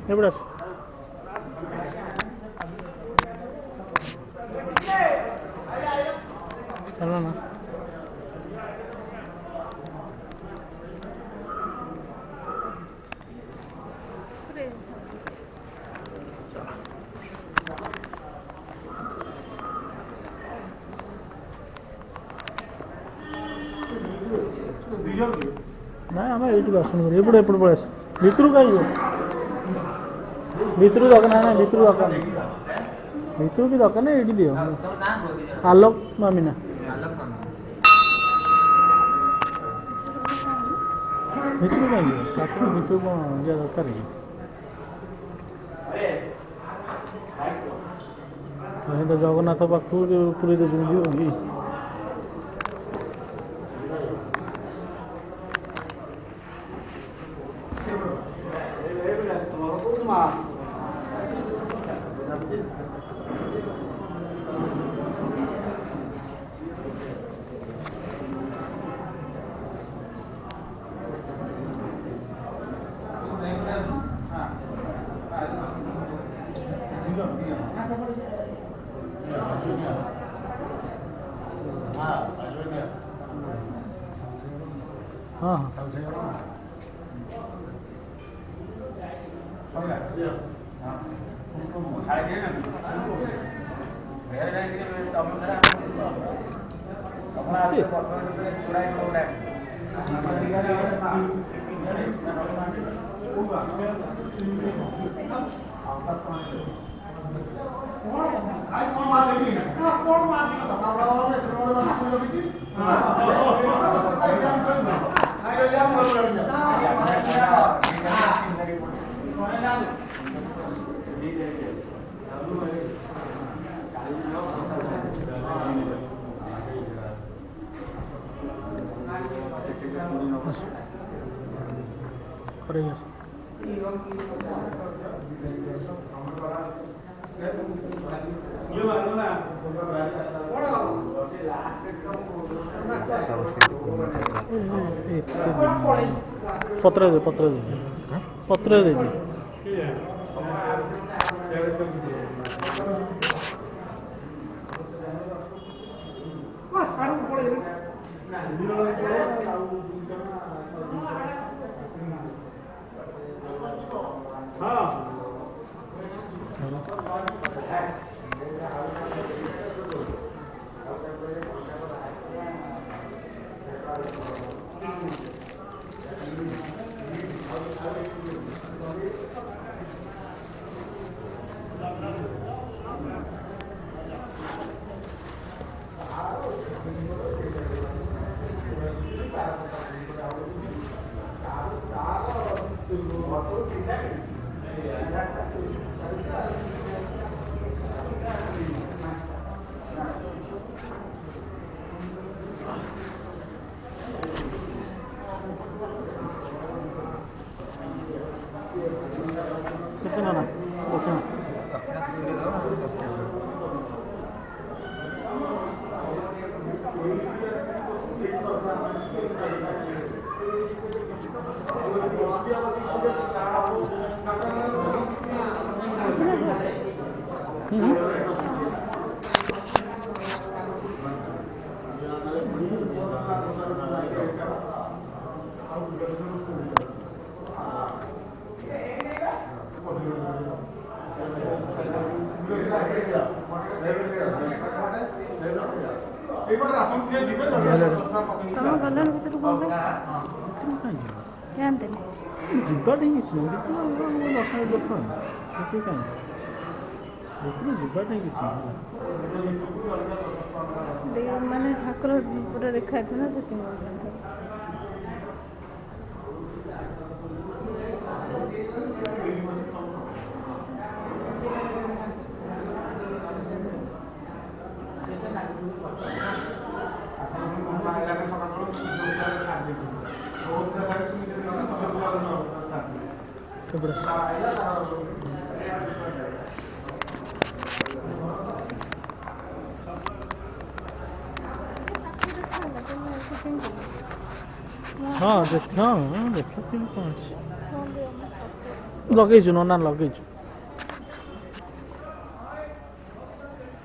Ebras. Hello. ନାଇଁ ଆମେ ଏଇଠି ଦର୍ଶନ କରୁ ଏପଟେ ପଳେଇ ଆସ ଭିତରକୁ କାହିଁକି ଭିତରକୁ ଦରକାର ନାହିଁ ଭିତରକୁ ଦରକାର ନାହିଁ ଭିତରକୁ ବି ଦରକାର ନାହିଁ ଏଇଠି ଦିଅ ଆଲୋକ ମାମିନା ଭିତରକୁ କାହିଁକି ଠାକୁର ଭିତରକୁ କ'ଣ ଯିବା ଦରକାର କି ତ ଜଗନ୍ନାଥ ପାଖକୁ ଯେଉଁ ପୁରୀ ଦେଉଛନ୍ତି ଯିବ କି हाँ पत्र दे पत्र दे ଯିବାଟା କିଛି ନାହିଁ ଦର୍ଶନ ଦେଖ କାହିଁକି ଭିତରୁ ଯିବାଟା କିଛି ନାହିଁ ମାନେ ଠାକୁର ପୁରା ଦେଖାଯାଇଥିଲା ନା ସେଥିପାଇଁ ହଁ ଦେଖ କେମିତି କ'ଣ ଅଛି ଲଗେଇଛୁ ନନା ଲଗେଇଛୁ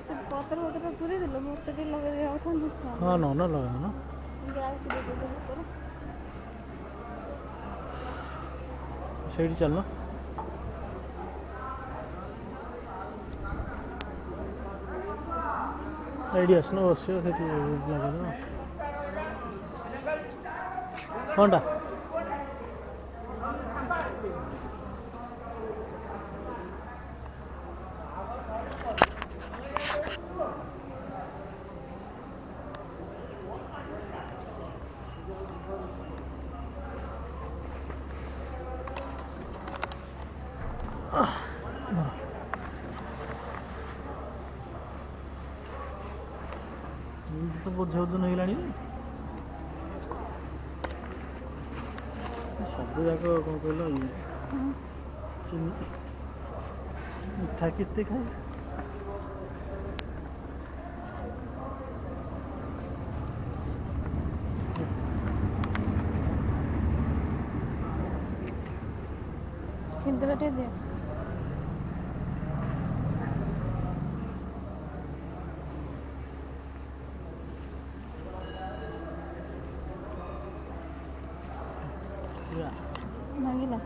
ସେ ପତ୍ର ପତ୍ର ପୁରେଇ ଦେଲ ମୋତେ ଟିକେ ଲଗେଇ ଯାଉଥାନ୍ତି ହଁ ନନା ଲଗେଇବୁ ନା ଗ୍ୟାସ୍ ଦେଇଦେବ ଭିତରେ ସେଇଠି ଚାଲ ସେଇଠି ଆସୁନ ବସିବ ସେଠି ଲଗେଇଦେବ କ'ଣଟା ତ ବୋଝ ଓଜନ ହେଇଗଲାଣି ସବୁ ଯାକ କ'ଣ କହିଲ ଇଏ ଚିନି ମିଠା କେତେ ଖାଏ ସିନ୍ଦୁର ଟିକେ ଦିଅ ଭାଙ୍ଗିଲା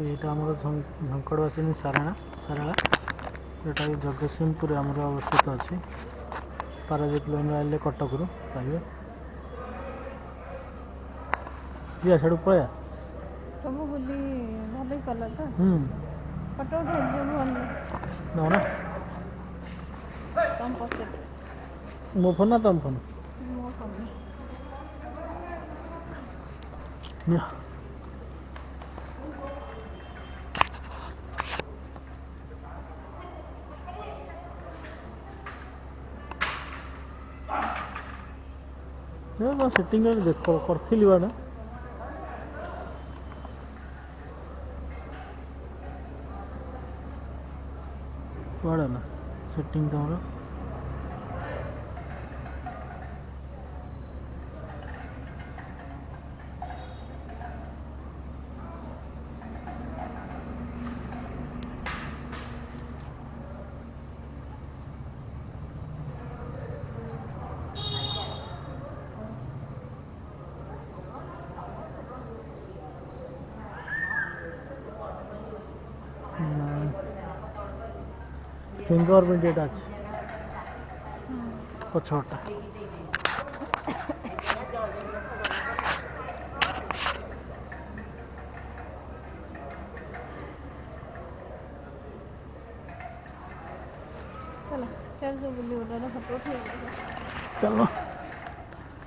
ଏଇଟା ଆମର ଝଙ୍କଡ଼ବାସିନୀ ସାରଳା ଯେଉଁଟା କି ଜଗତସିଂହପୁର ଆମର ଅବସ୍ଥିତ ଅଛି ପାରାଦ୍ୱୀପ ଲାଇନ୍ ଆଇଲେ କଟକରୁ ପାଇବେ ଯିବା ସେଠୁ ପଳେଇବା ସବୁ ବୁଲି ଭଲ କଲ ତ ଫଟୋ ଉଠେଇ ଦିଅ ନା ତମ ପକେଟ ମୋ ଫୋନ୍ ନା ତମ ଫୋନ୍ ମୋ ଫୋନ ନିଅ ସେଟିଂ ଦେଖ କରିଥିଲି ବାଟା କୁଆଡ଼େ ହେଲା ସେଟିଂ ତମର फिंगर प्रिंट এটা আছে পছটা चलो चल जो बुली उठाना फोटो उठेଇ चलो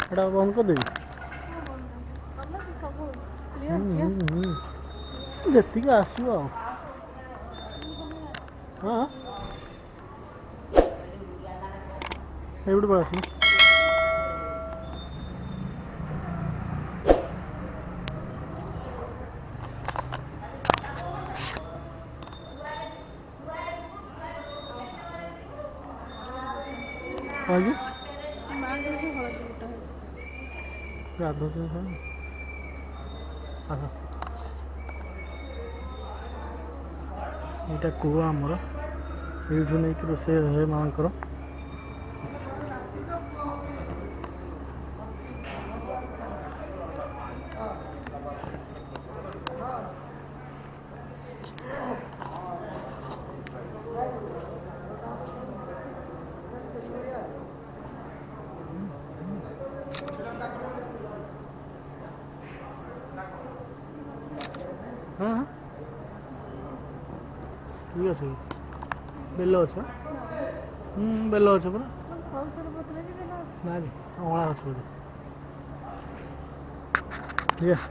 ଏଟା ବନ୍ଦ କରିଦେବି ସବୁ କ୍ଲିୟର ଯେତିକି ଆସିବ ଆଉ ହଁ ଏଇଠି ପଳେଇ ଆସିବି ହଁ जी ଗାଧୋଉଛ ଆସ ଏଇଟା କୂଅ ଆମର ଏଇଠୁ ନେଇକି ରୋଷେଇ ହୁଏ ମାଆଙ୍କର हाँ हाँ ठीक আছে ବେଲ ଗଛ ବେଲ ଗଛ ପରା ନା ଅଁଳା ଗଛ ବୋଧେ ଠିକ ଅଛି